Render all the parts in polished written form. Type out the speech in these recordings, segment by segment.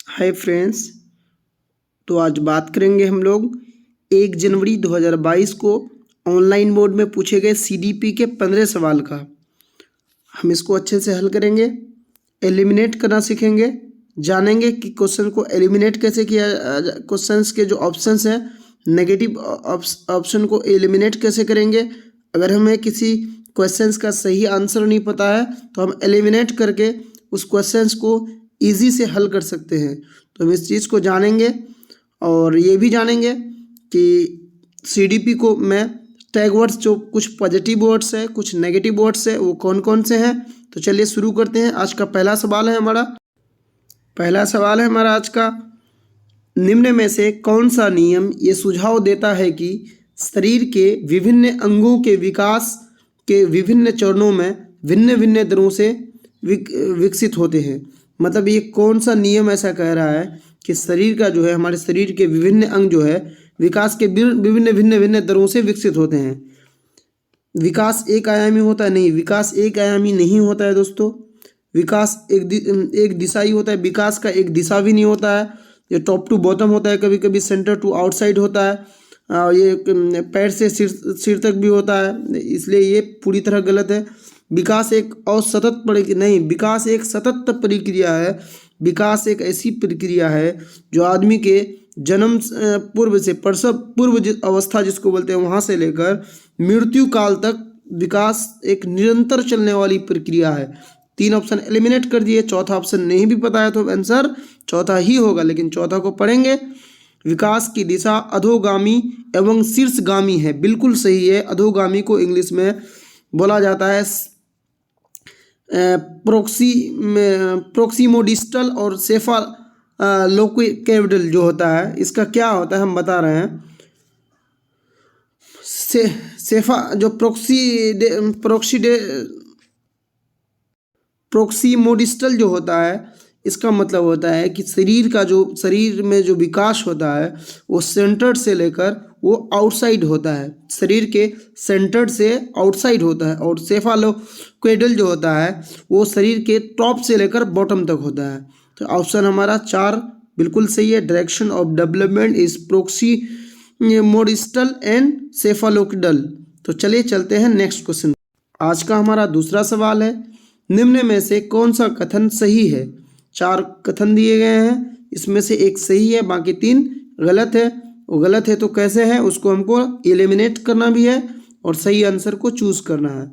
Hi friends. तो आज बात करेंगे हम लोग 1 जनवरी 2022 को ऑनलाइन मोड में पूछे गए सीडीपी के 15 सवाल का। हम इसको अच्छे से हल करेंगे, एलिमिनेट करना सीखेंगे, जानेंगे कि क्वेश्चन को एलिमिनेट कैसे किया, क्वेश्चंस के जो ऑप्शंस हैं नेगेटिव ऑप्शन को एलिमिनेट कैसे करेंगे। अगर हमें किसी क्वेश्चंस का सही आंसर नहीं पता है तो हम एलिमिनेट करके उस क्वेश्चंस को ईजी से हल कर सकते हैं। तो हम इस चीज़ को जानेंगे और ये भी जानेंगे कि सीडीपी को मैं टैग वर्ड्स, जो कुछ पॉजिटिव वर्ड्स है कुछ नेगेटिव वर्ड्स है, वो कौन कौन से हैं। तो चलिए शुरू करते हैं। आज का पहला सवाल है हमारा आज का, निम्न में से कौन सा नियम ये सुझाव देता है कि शरीर के विभिन्न अंगों के विकास के विभिन्न चरणों में भिन्न भिन्न दरों से विकसित होते हैं। मतलब ये कौन सा नियम ऐसा कह रहा है कि शरीर का जो है, हमारे शरीर के विभिन्न अंग जो है विकास के विभिन्न भिन्न भिन्न दरों से विकसित होते हैं। विकास एक आयामी होता है? नहीं, विकास एक आयामी नहीं होता है दोस्तों। विकास एक दिशाई होता है। विकास का एक दिशा भी नहीं होता है। ये टॉप टू बॉटम होता है, कभी कभी सेंटर टू आउटसाइड होता है, और ये पैर से सिर तक भी होता है, इसलिए ये पूरी तरह गलत है। विकास एक असतत नहीं, विकास एक सतत प्रक्रिया है। विकास एक ऐसी प्रक्रिया है जो आदमी के जन्म पूर्व से प्रसव पूर्व अवस्था जिसको बोलते हैं वहाँ से लेकर मृत्यु काल तक विकास एक निरंतर चलने वाली प्रक्रिया है। 3 ऑप्शन एलिमिनेट कर दिए। चौथा ऑप्शन नहीं भी पता है तो आंसर चौथा ही होगा, लेकिन चौथा को पढ़ेंगे। विकास की दिशा अधोगामी एवं शीर्षगामी है, बिल्कुल सही है। अधोगामी को इंग्लिश में बोला जाता है प्रोक्सीमोडिस्टल और लोकोकेविडल जो होता है, इसका क्या होता है हम बता रहे हैं। जो प्रोक्सीमोडिस्टल जो होता है, इसका मतलब होता है कि शरीर में जो विकास होता है वो सेंटर्ड से लेकर वो आउटसाइड होता है, शरीर के सेंटर्ड से आउटसाइड होता है। और सेफालोक्वेडल जो होता है वो शरीर के टॉप से लेकर बॉटम तक होता है। तो ऑप्शन हमारा 4 बिल्कुल सही है। Direction of development is proximodistal and cephalocaudal. तो चलिए चलते हैं नेक्स्ट क्वेश्चन। आज का हमारा दूसरा सवाल है, निम्न में से कौन सा कथन सही है। 4 कथन दिए गए हैं, इसमें से एक सही है, बाकी 3 गलत है। वो गलत है तो कैसे है, उसको हमको एलिमिनेट करना भी है और सही आंसर को चूज करना है।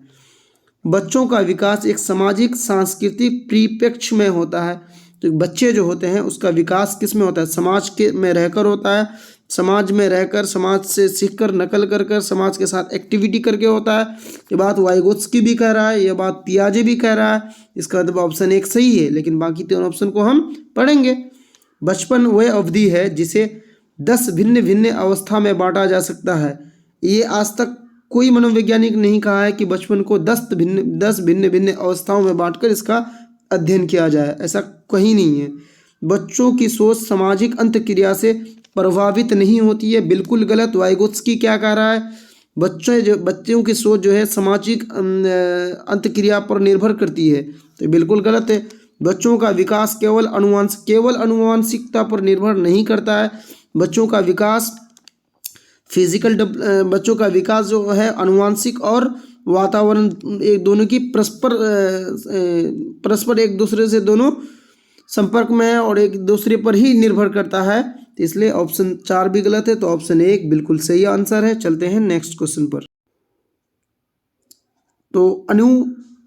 बच्चों का विकास एक सामाजिक सांस्कृतिक परिप्रेक्ष्य में होता है। तो बच्चे जो होते हैं उसका विकास किस में होता है? समाज के में रहकर होता है। समाज में रहकर, समाज से सीखकर, नकल कर समाज के साथ एक्टिविटी करके होता है। ये बात वाइगोत्स्की भी कह रहा है, ये बात पियाजे भी कह रहा है। इसका मतलब ऑप्शन 1 सही है, लेकिन बाकी 3 ऑप्शन को हम पढ़ेंगे। बचपन वह अवधि है जिसे 10 भिन्न भिन्न अवस्था में बांटा जा सकता है। ये आज तक कोई मनोवैज्ञानिक नहीं कहा है कि बचपन को 10 भिन्न भिन्न अवस्थाओं में बांटकर इसका अध्ययन किया जाए, ऐसा कहीं नहीं है। बच्चों की सोच सामाजिक अंतक्रिया से प्रभावित नहीं होती है, बिल्कुल गलत। वाइगोत्स्की क्या कह रहा है? बच्चों की सोच जो है सामाजिक अंतक्रिया पर निर्भर करती है, तो बिल्कुल गलत है। बच्चों का विकास केवल अनुवांशिकता पर निर्भर नहीं करता है। बच्चों का विकास बच्चों का विकास जो है अनुवांशिक और वातावरण एक दोनों की परस्पर एक दूसरे से दोनों संपर्क में है और एक दूसरे पर ही निर्भर करता है। तो इसलिए ऑप्शन 4 भी गलत है, तो ऑप्शन 1 बिल्कुल सही आंसर है। चलते हैं नेक्स्ट क्वेश्चन पर। तो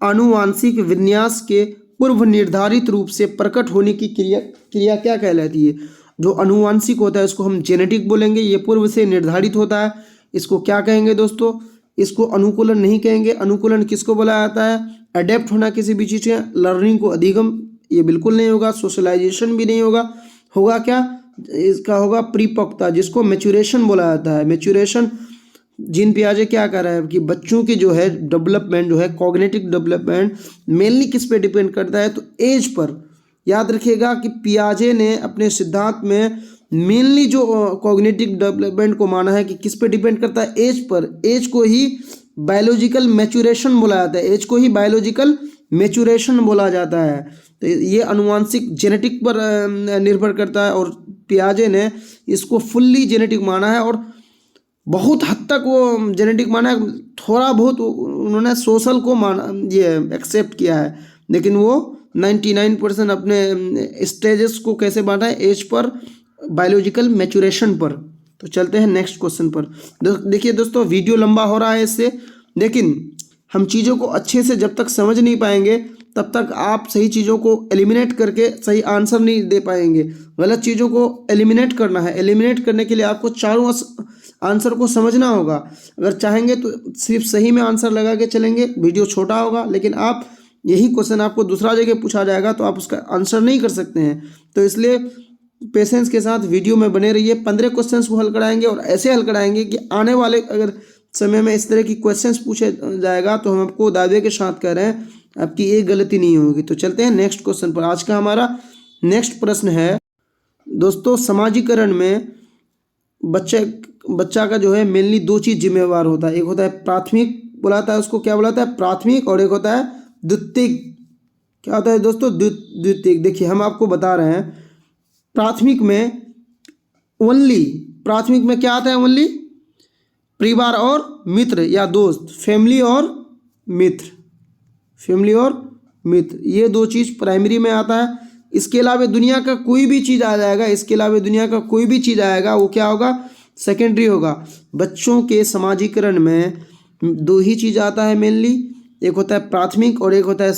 आनुवांशिक विन्यास के पूर्व निर्धारित रूप से प्रकट होने की क्रिया क्या कहलाती है? जो अनुवांशिक होता है उसको हम जेनेटिक बोलेंगे। ये पूर्व से निर्धारित होता है, इसको क्या कहेंगे दोस्तों? इसको अनुकूलन नहीं कहेंगे। अनुकूलन किसको बोला जाता है? अडेप्ट होना किसी भी चीज़ से। लर्निंग को अधिगम, ये बिल्कुल नहीं होगा। सोशलाइजेशन भी नहीं होगा। होगा क्या? इसका होगा परिपक्वता, जिसको मैच्योरेशन बोला जाता है। मैच्योरेशन, जीन पियाजे क्या कह रहा है कि बच्चों की जो है डेवलपमेंट जो है कॉग्निटिव डेवलपमेंट मेनली किस पे डिपेंड करता है? तो एज पर। याद रखिएगा कि पियाजे ने अपने सिद्धांत में मेनली जो कॉग्निटिव डेवलपमेंट को माना है कि किस पे डिपेंड करता है? As per. एज को ही बायोलॉजिकल मैच्योरेशन बोला जाता है, एज को ही बायोलॉजिकल मैचुरेशन बोला जाता है। तो ये अनुवांशिक जेनेटिक पर निर्भर करता है और पियाजे ने इसको फुल्ली जेनेटिक माना है और बहुत हद तक वो जेनेटिक माना है, थोड़ा बहुत उन्होंने सोशल को माना, ये एक्सेप्ट किया है, लेकिन वो 99% अपने स्टेजेस को कैसे बांटा है, एज पर, बायोलॉजिकल मैचुरेशन पर। तो चलते हैं नेक्स्ट क्वेश्चन पर। देखिए दोस्तों, वीडियो लंबा हो रहा है इससे, लेकिन हम चीज़ों को अच्छे से जब तक समझ नहीं पाएंगे तब तक आप सही चीज़ों को एलिमिनेट करके सही आंसर नहीं दे पाएंगे। गलत चीज़ों को एलिमिनेट करना है। एलिमिनेट करने के लिए आपको चारों आंसर को समझना होगा। अगर चाहेंगे तो सिर्फ सही में आंसर लगा के चलेंगे, वीडियो छोटा होगा, लेकिन आप यही क्वेश्चन आपको दूसरा जगह पूछा जाएगा तो आप उसका आंसर नहीं कर सकते हैं। तो इसलिए पेशेंस के साथ वीडियो में बने रहिए। 15 क्वेश्चंस को हल कराएंगे और ऐसे हल कराएंगे कि आने वाले अगर समय में इस तरह की क्वेश्चंस पूछे जाएगा तो हम आपको दावे के साथ कह रहे हैं आपकी एक गलती नहीं होगी। तो चलते हैं नेक्स्ट क्वेश्चन पर। आज का हमारा नेक्स्ट प्रश्न है दोस्तों, समाजीकरण में बच्चा का जो है मेनली दो चीज़ जिम्मेवार होता है। एक होता है प्राथमिक, बुलाता है उसको क्या बुलाता है, प्राथमिक, और एक होता है द्वितीयक। क्या होता है दोस्तों, द्वितीयक। देखिए हम आपको बता रहे हैं, प्राथमिक में ओनली, प्राथमिक में क्या आता है, ओनली परिवार और मित्र या दोस्त, फैमिली और मित्र, फैमिली और मित्र, ये दो चीज़ प्राइमरी में आता है। इसके अलावा दुनिया का कोई भी चीज़ आ जाएगा, इसके अलावा दुनिया का कोई भी चीज़ आएगा वो क्या होगा, सेकेंडरी होगा। बच्चों के समाजीकरण में दो ही चीज़ आता है मेनली, एक होता है प्राथमिक और एक होता है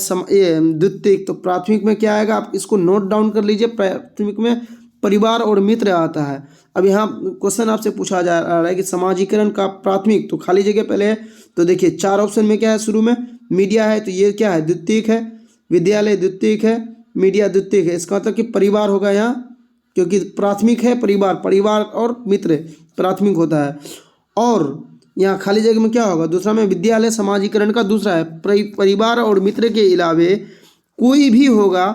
द्वितीयक। तो प्राथमिक में क्या आएगा, आप इसको नोट डाउन कर लीजिए। प्राथमिक में परिवार और मित्र आता है। अब यहाँ क्वेश्चन आपसे पूछा जा रहा है कि समाजीकरण का प्राथमिक, तो खाली जगह पहले है। तो देखिए 4 ऑप्शन में क्या है, शुरू में मीडिया है, तो ये क्या है, द्वितीयक है। विद्यालय द्वितीयक है, मीडिया द्वितीयक है। इसका मतलब कि परिवार होगा यहाँ, क्योंकि प्राथमिक है परिवार और मित्र प्राथमिक होता है। और यहाँ खाली जगह में क्या होगा, दूसरा में विद्यालय समाजीकरण का दूसरा है। परिवार और मित्र के अलावे कोई भी होगा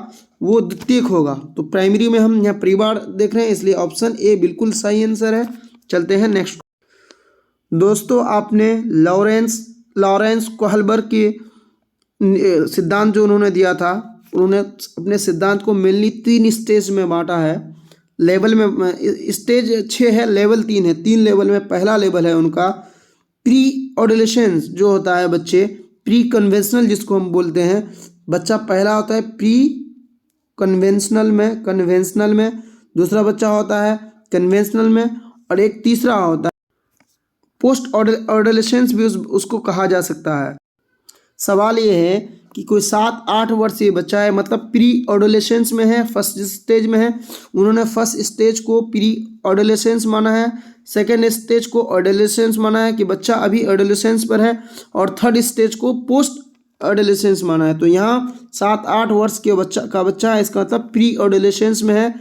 वो द्वितीयक होगा। तो प्राइमरी में हम यहाँ परिवार देख रहे हैं, इसलिए ऑप्शन ए बिल्कुल सही आंसर है। चलते हैं नेक्स्ट। दोस्तों आपने लॉरेंस कोहलबर्ग के सिद्धांत जो उन्होंने दिया था, उन्होंने अपने सिद्धांत को मेनली 3 स्टेज में बांटा है। लेवल में स्टेज 6 है, लेवल 3 है। 3 लेवल में पहला लेवल है उनका प्री एडोलेसेंस, जो होता है बच्चे प्री कन्वेंशनल जिसको हम बोलते हैं। बच्चा पहला होता है प्री कन्वेंशनल में, दूसरा बच्चा होता है कन्वेंशनल में, और एक तीसरा होता है पोस्ट एडोलेसेंस भी उसको कहा जा सकता है। सवाल ये है कि कोई 7-8 वर्षीय बच्चा है, मतलब प्री एडोलेसेंस में है, फर्स्ट स्टेज में है। उन्होंने फर्स्ट स्टेज को प्री एडोलेसेंस माना है, सेकेंड स्टेज को एडोलेसेंस माना है कि बच्चा अभी एडोलेसेंस पर है, और थर्ड स्टेज को पोस्ट एडोलेसेंस माना है। तो यहाँ 7-8 वर्ष के बच्चा है, इसका मतलब प्री एडोलेसेंस में है।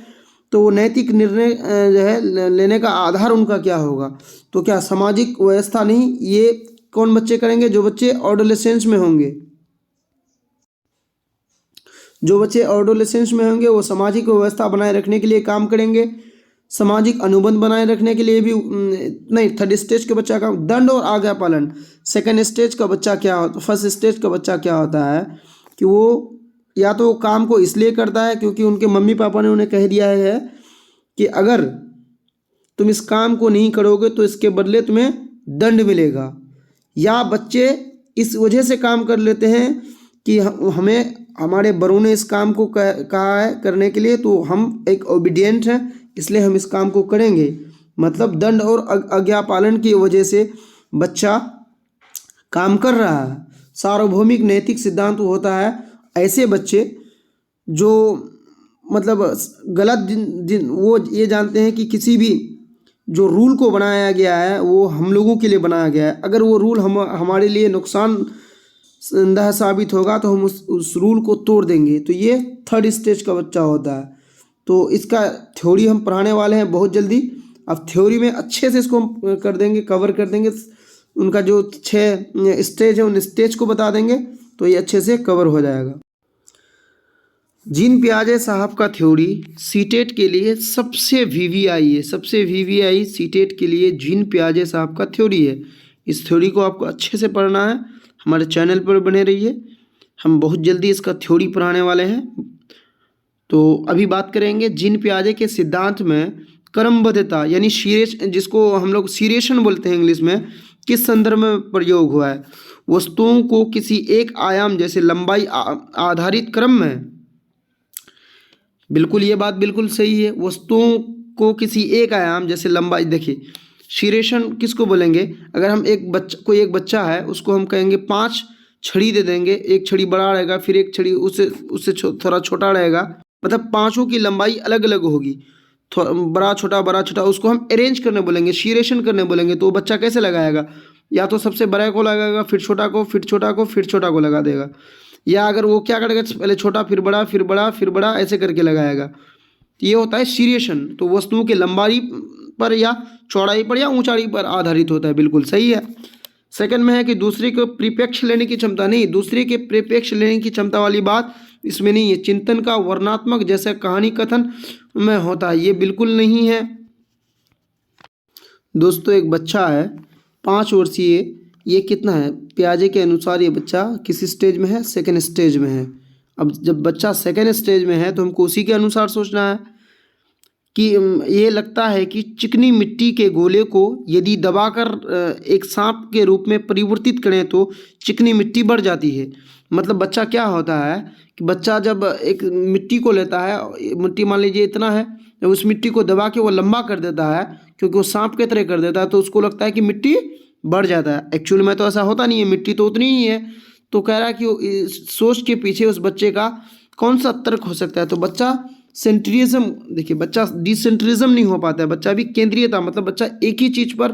तो नैतिक निर्णय जो है लेने का आधार उनका क्या होगा, तो क्या सामाजिक व्यवस्था नहीं, ये कौन बच्चे करेंगे, जो बच्चे एडोलेसेंस में होंगे। जो बच्चे एडोलेसेंस में होंगे वो सामाजिक व्यवस्था बनाए रखने के लिए काम करेंगे, सामाजिक अनुबंध बनाए रखने के लिए भी नहीं। थर्ड स्टेज के बच्चा का दंड और आज्ञा पालन। सेकंड स्टेज का बच्चा क्या होता, फर्स्ट स्टेज का बच्चा क्या होता है कि वो या तो काम को इसलिए करता है क्योंकि उनके मम्मी पापा ने उन्हें कह दिया है कि अगर तुम इस काम को नहीं करोगे तो इसके बदले तुम्हें दंड मिलेगा, या बच्चे इस वजह से काम कर लेते हैं कि हमें हमारे बड़ों ने इस काम को कहा है करने के लिए, तो हम एक ओबीडियंट हैं इसलिए हम इस काम को करेंगे। मतलब दंड और आज्ञा पालन की वजह से बच्चा काम कर रहा है। सार्वभौमिक नैतिक सिद्धांत होता है ऐसे बच्चे जो मतलब गलत वो ये जानते हैं कि किसी भी जो रूल को बनाया गया है वो हम लोगों के लिए बनाया गया है, अगर वो रूल हमारे लिए नुकसानदेह साबित होगा तो हम उस रूल को तोड़ देंगे। तो ये थर्ड स्टेज का बच्चा होता है। तो इसका थ्योरी हम पढ़ाने वाले हैं बहुत जल्दी। अब थ्योरी में अच्छे से इसको हम कर देंगे, कवर कर देंगे। उनका जो 6 स्टेज है उन स्टेज को बता देंगे तो ये अच्छे से कवर हो जाएगा। जीन पियाजे साहब का थ्योरी सीटेट के लिए सबसे वीवीआई सीटेट के लिए जीन पियाजे साहब का थ्योरी है। इस थ्योरी को आपको अच्छे से पढ़ना है, हमारे चैनल पर बने रहिए। हम बहुत जल्दी इसका थ्योरी पढ़ाने वाले हैं। तो अभी बात करेंगे जीन पियाजे के सिद्धांत में क्रमबद्धता यानी जिसको हम लोग सीरेशन बोलते हैं इंग्लिश में, किस संदर्भ में प्रयोग हुआ है। वस्तुओं को किसी एक आयाम जैसे लंबाई आधारित क्रम में, बिल्कुल ये बात बिल्कुल सही है। वस्तुओं को किसी एक आयाम जैसे लंबाई, देखिए सीरेशन किसको बोलेंगे, अगर हम एक बच्चा है उसको हम कहेंगे 5 छड़ी दे देंगे, एक छड़ी बड़ा रहेगा फिर एक छड़ी उससे थोड़ा छोटा रहेगा, मतलब पांचों की लंबाई अलग अलग होगी, बड़ा छोटा, उसको हम अरेंज करने बोलेंगे, सीरेशन करने बोलेंगे। तो वो बच्चा कैसे लगाएगा, या तो सबसे बड़े को लगाएगा फिर छोटा को फिर छोटा को फिर छोटा को लगा देगा, या अगर वो क्या करेगा पहले छोटा फिर बड़ा फिर बड़ा फिर बड़ा ऐसे करके लगाएगा। तो ये होता है सीरिएशन। तो वस्तुओं की लंबाई पर या चौड़ाई पर या ऊंचाई पर आधारित होता है, बिल्कुल सही है। सेकंड में है कि दूसरे को परिप्रेक्ष्य लेने की क्षमता, नहीं, दूसरे के परिप्रेक्ष्य लेने की क्षमता वाली बात इसमें नहीं है। चिंतन का वर्णनात्मक जैसे कहानी कथन में होता है, ये बिल्कुल नहीं है। दोस्तों एक बच्चा है 5 वर्षीय, ये कितना है पियाजे के अनुसार ये बच्चा किस स्टेज में है, सेकेंड स्टेज में है। अब जब बच्चा सेकेंड स्टेज में है तो हमको उसी के अनुसार सोचना है कि ये लगता है कि चिकनी मिट्टी के गोले को यदि दबाकर एक सांप के रूप में परिवर्तित करें तो चिकनी मिट्टी बढ़ जाती है। मतलब बच्चा क्या होता है कि बच्चा जब एक मिट्टी को लेता है, मिट्टी मान लीजिए इतना है, जब उस मिट्टी को दबा के वो लंबा कर देता है क्योंकि वो सांप के तरह कर देता है, तो उसको लगता है कि मिट्टी बढ़ जाता है। एक्चुअल में तो ऐसा होता नहीं है, मिट्टी तो उतनी ही है। तो कह रहा है कि इस सोच के पीछे उस बच्चे का कौन सा तर्क हो सकता है। तो बच्चा सेंट्रिज्म, देखिए बच्चा डिसेंट्रिज्म नहीं हो पाता है, बच्चा भी केंद्रीयता, मतलब बच्चा एक ही चीज़ पर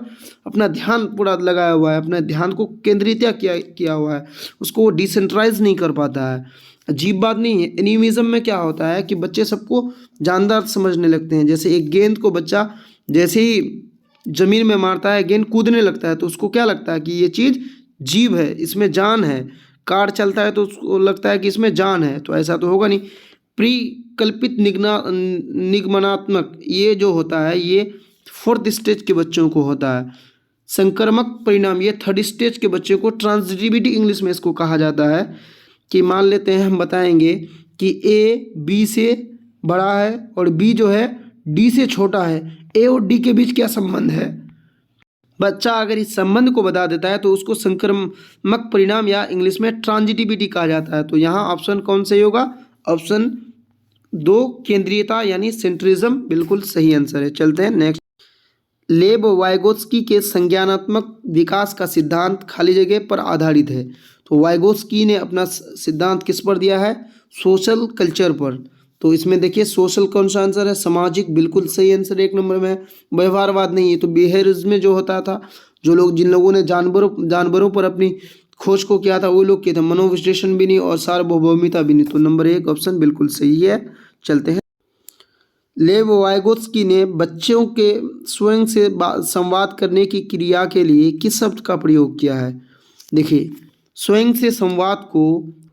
अपना ध्यान पूरा लगाया हुआ है, अपने ध्यान को केंद्रित किया हुआ है, उसको वो डिसेंट्राइज नहीं कर पाता है। अजीब बात नहीं है। एनिमिज्म में क्या होता है कि बच्चे सबको जानदार समझने लगते हैं। जैसे एक गेंद को बच्चा जैसे ही जमीन में मारता है गेंद कूदने लगता है, तो उसको क्या लगता है कि ये चीज़ जीव है, इसमें जान है। कार चलता है तो उसको लगता है कि इसमें जान है, तो ऐसा तो होगा नहीं। प्रिकल्पित निगमनात्मक ये जो होता है ये 4th स्टेज के बच्चों को होता है। संक्रमक परिणाम ये 3rd स्टेज के बच्चों को, ट्रांजिटिविटी इंग्लिश में इसको कहा जाता है। कि मान लेते हैं हम बताएंगे कि ए बी से बड़ा है और बी जो है डी से छोटा है, ए और डी के बीच क्या संबंध है। बच्चा अगर इस संबंध को बता देता है तो उसको संक्रमक परिणाम या इंग्लिश में ट्रांजिटिविटी कहा जाता है। तो यहाँ ऑप्शन कौन सही होगा, ऑप्शन 2 केंद्रीयता यानी सेंट्रिज्म बिल्कुल सही आंसर है। चलते हैं नेक्स्ट। लेब वाइगोत्स्की के संज्ञानात्मक विकास का सिद्धांत खाली जगह पर आधारित है। तो वाइगोत्स्की ने अपना सिद्धांत किस पर दिया है, सोशल कल्चर पर। तो इसमें देखिए सोशल कौन सा आंसर है, सामाजिक बिल्कुल सही आंसर 1 नंबर में है। व्यवहारवाद नहीं है, तो बिहेवियरिज्म में जो होता था, जिन लोगों ने जानवरों पर अपनी खोज को किया था वो लोग किए थे। मनोविश्लेषण भी नहीं और सार्वभौमिता भी नहीं। तो नंबर 1 ऑप्शन बिल्कुल सही है। चलते हैं। लेव वाइगोत्स्की ने बच्चों के स्वयं से संवाद करने की क्रिया के लिए किस शब्द का प्रयोग किया है। देखिए स्वयं से संवाद को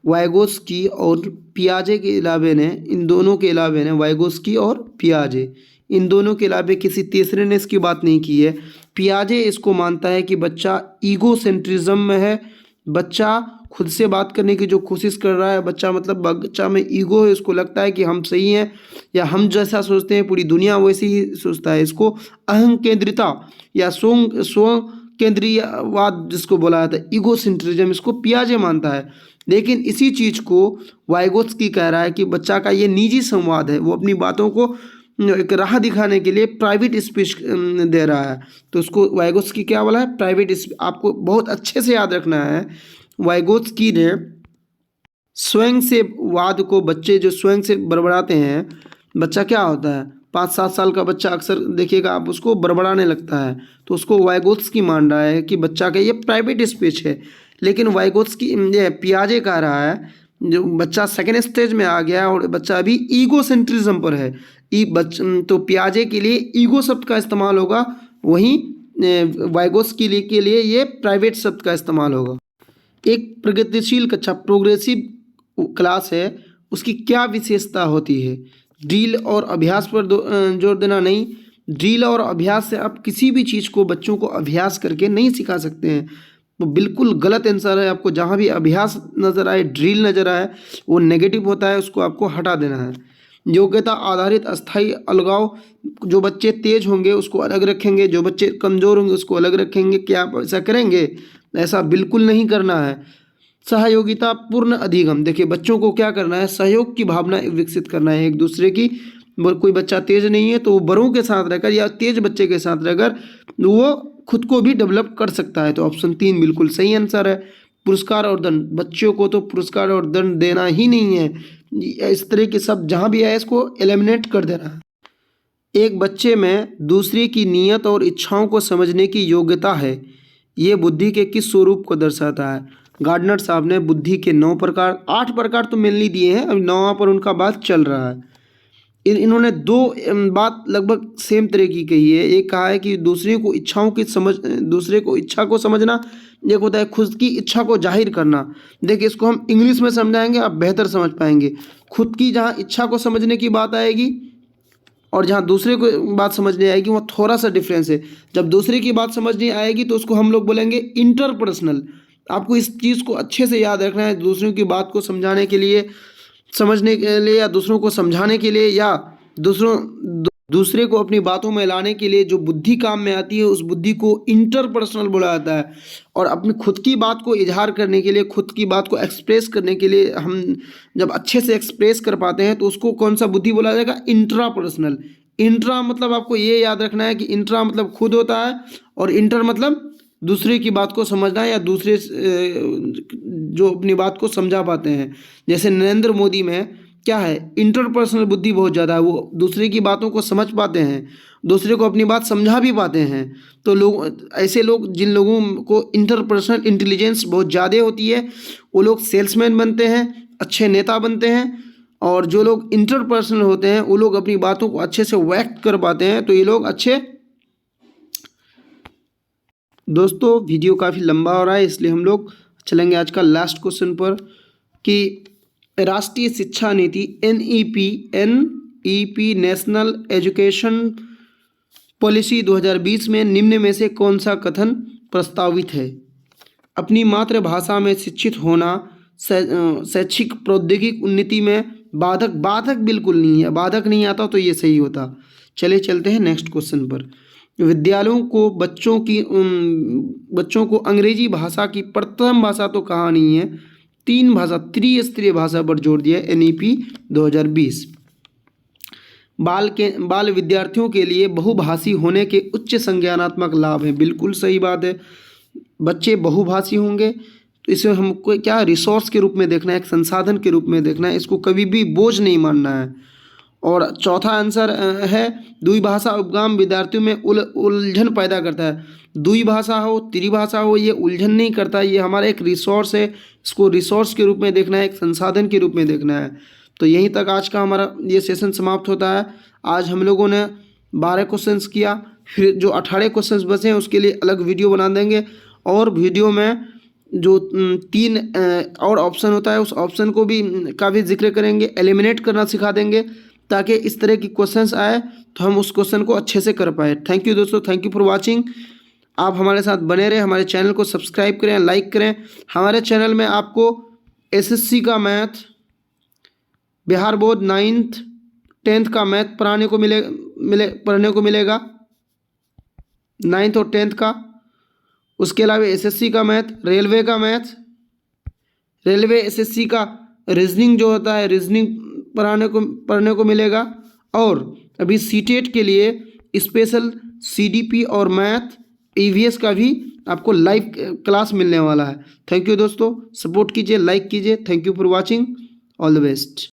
वाइगोत्स्की और पियाजे के अलावे ने, इन दोनों के अलावे ने, वाइगोत्स्की और पियाजे इन दोनों के अलावे किसी तीसरे ने इसकी बात नहीं की है। पियाजे इसको मानता है कि बच्चा ईगो सेंट्रिज्म में है, बच्चा खुद से बात करने की जो कोशिश कर रहा है, बच्चा मतलब बच्चा में ईगो है, इसको लगता है कि हम सही हैं या हम जैसा सोचते हैं पूरी दुनिया वैसे ही सोचता है। इसको अहं केंद्रिता या स्व केंद्रीयवाद जिसको बोला जाता है, ईगो सेंट्रिज्म, इसको पियाजे मानता है। लेकिन इसी चीज़ को वाइगोत्स्की कह रहा है कि बच्चा का ये निजी संवाद है, वो अपनी बातों को एक राह दिखाने के लिए प्राइवेट स्पीच दे रहा है। तो उसको वाइगोत्स्की क्या बोला है, प्राइवेट स्पीच। आपको बहुत अच्छे से याद रखना है, वाइगोत्स्की ने स्वयं से वाद को, बच्चे जो स्वयं से बड़बड़ाते हैं, बच्चा क्या होता है 5-7 साल का बच्चा अक्सर देखिएगा आप उसको बड़बड़ाने लगता है, तो उसको वाइगोत्स्की मान रहा है कि बच्चा का ये प्राइवेट स्पीच है। लेकिन वाइगोत्स्की ये पियाजे कह रहा है जो बच्चा सेकेंड स्टेज में आ गया और बच्चा अभी ईगो सेंट्रिज्म पर है, तो पियाजे के लिए ईगो शब्द का इस्तेमाल होगा, वहीं वाइगोत्स्की के लिए ये प्राइवेट शब्द का इस्तेमाल होगा। एक प्रगतिशील कक्षा प्रोग्रेसिव क्लास है, उसकी क्या विशेषता होती है। ड्रिल और अभ्यास पर जोर देना नहीं, ड्रिल और अभ्यास से आप किसी भी चीज़ को बच्चों को अभ्यास करके नहीं सिखा सकते हैं। वो बिल्कुल गलत आंसर है। आपको जहाँ भी अभ्यास नज़र आए, ड्रिल नज़र आए, वो नेगेटिव होता है, उसको आपको हटा देना है। योग्यता आधारित अस्थायी अलगाव, जो बच्चे तेज होंगे उसको अलग रखेंगे, जो बच्चे कमज़ोर होंगे उसको अलग रखेंगे। क्या आप ऐसा करेंगे? ऐसा बिल्कुल नहीं करना है। सहयोगिता पूर्ण अधिगम, देखिए बच्चों को क्या करना है, सहयोग की भावना विकसित करना है एक दूसरे की। कोई बच्चा तेज नहीं है तो वो बड़ों के साथ रहकर या तेज बच्चे के साथ रहकर वो खुद को भी डेवलप कर सकता है। तो ऑप्शन 3 बिल्कुल सही आंसर है। पुरस्कार और दंड, बच्चों को तो पुरस्कार और दंड देना ही नहीं है। इस तरह के सब जहाँ भी आए इसको एलिमिनेट कर देना है। एक बच्चे में दूसरे की नीयत और इच्छाओं को समझने की योग्यता है, ये बुद्धि के किस स्वरूप को दर्शाता है? गार्डनर साहब ने बुद्धि के 9 प्रकार, 8 प्रकार तो मेनली दिए हैं, अभी 9वां पर उनका बात चल रहा है। इन्होंने दो बात लगभग सेम तरह की कही है। एक कहा है कि दूसरे को इच्छाओं की समझ, दूसरे को इच्छा को समझना, एक होता है खुद की इच्छा को जाहिर करना। देखिए इसको हम इंग्लिश में समझाएंगे, आप बेहतर समझ पाएंगे। खुद की जहाँ इच्छा को समझने की बात आएगी और जहाँ दूसरे को बात समझने आएगी वहाँ थोड़ा सा डिफरेंस है। जब दूसरे की बात समझने आएगी तो उसको हम लोग बोलेंगे इंटरपर्सनल। आपको इस चीज़ को अच्छे से याद रखना है। दूसरों की बात को समझाने के लिए, समझने के लिए, या दूसरों को समझाने के लिए, या दूसरे को अपनी बातों में लाने के लिए जो बुद्धि काम में आती है उस बुद्धि को इंटरपर्सनल बोला जाता है। और अपनी खुद की बात को इजहार करने के लिए, खुद की बात को एक्सप्रेस करने के लिए हम जब अच्छे से एक्सप्रेस कर पाते हैं तो उसको कौन सा बुद्धि बोला जाएगा? इंट्रापर्सनल। इंट्रा मतलब आपको ये याद रखना है कि इंट्रा मतलब खुद होता है और इंटर मतलब दूसरे की बात को समझना या दूसरे जो अपनी बात को समझा पाते हैं। जैसे नरेंद्र मोदी में क्या है, इंटरपर्सनल बुद्धि बहुत ज़्यादा है। वो दूसरे की बातों को समझ पाते हैं, दूसरे को अपनी बात समझा भी पाते हैं। तो लोग, ऐसे लोग जिन लोगों को इंटरपर्सनल इंटेलिजेंस बहुत ज़्यादा होती है वो लोग सेल्समैन बनते हैं, अच्छे नेता बनते हैं। और जो लोग इंटरपर्सनल होते हैं वो लोग अपनी बातों को अच्छे से व्यक्त कर पाते हैं। तो ये लोग अच्छे। दोस्तों वीडियो काफ़ी लंबा हो रहा है इसलिए हम लोग चलेंगे आज का लास्ट क्वेश्चन पर कि राष्ट्रीय शिक्षा नीति NEP नेशनल एजुकेशन पॉलिसी 2020 में निम्न में से कौन सा कथन प्रस्तावित है? अपनी मातृभाषा में शिक्षित होना शैक्षिक प्रौद्योगिक उन्नति में बाधक बिल्कुल नहीं है। बाधक नहीं आता तो ये सही होता। चले चलते हैं नेक्स्ट क्वेश्चन पर। विद्यालयों को बच्चों को अंग्रेजी भाषा की प्रथम भाषा तो कहा नहीं है, 3 भाषा, त्रिस्तरीय भाषा पर जोर दिया NEP 2020। बाल विद्यार्थियों के लिए बहुभाषी होने के उच्च संज्ञानात्मक लाभ हैं, बिल्कुल सही बात है। बच्चे बहुभाषी होंगे तो इसे हमको क्या रिसोर्स के रूप में देखना है, एक संसाधन के रूप में देखना है, इसको कभी भी बोझ नहीं मानना है। और चौथा आंसर है द्विभाषा उपगम विद्यार्थियों में उलझन पैदा करता है। द्विभाषा हो, त्रिभाषा हो, ये उलझन नहीं करता, ये हमारा एक रिसोर्स है। इसको रिसोर्स के रूप में देखना है, एक संसाधन के रूप में देखना है। तो यहीं तक आज का हमारा ये सेशन समाप्त होता है। आज हम लोगों ने 12 क्वेश्चंस किया, फिर जो 18 क्वेश्चंस बचे हैं उसके लिए अलग वीडियो बना देंगे। और वीडियो में जो 3 और ऑप्शन होता है उस ऑप्शन को भी का भी जिक्र करेंगे, एलिमिनेट करना सिखा देंगे ताकि इस तरह की क्वेश्चंस आए तो हम उस क्वेश्चन को अच्छे से कर पाए। थैंक यू दोस्तों, थैंक यू फॉर वाचिंग। आप हमारे साथ बने रहें, हमारे चैनल को सब्सक्राइब करें, लाइक करें। हमारे चैनल में आपको SSC का math, Bihar board 9th 10th का मैथ पढ़ने को मिलेगा 9th और 10th का। उसके अलावा SSC का मैथ, रेलवे का मैथ, रेलवे SSC का रीजनिंग जो होता है, रीजनिंग पढ़ने को मिलेगा। और अभी CTET के लिए स्पेशल CDP और मैथ EVS का भी आपको लाइव क्लास मिलने वाला है। थैंक यू दोस्तों, सपोर्ट कीजिए, लाइक कीजिए। Thank you for watching, all the best.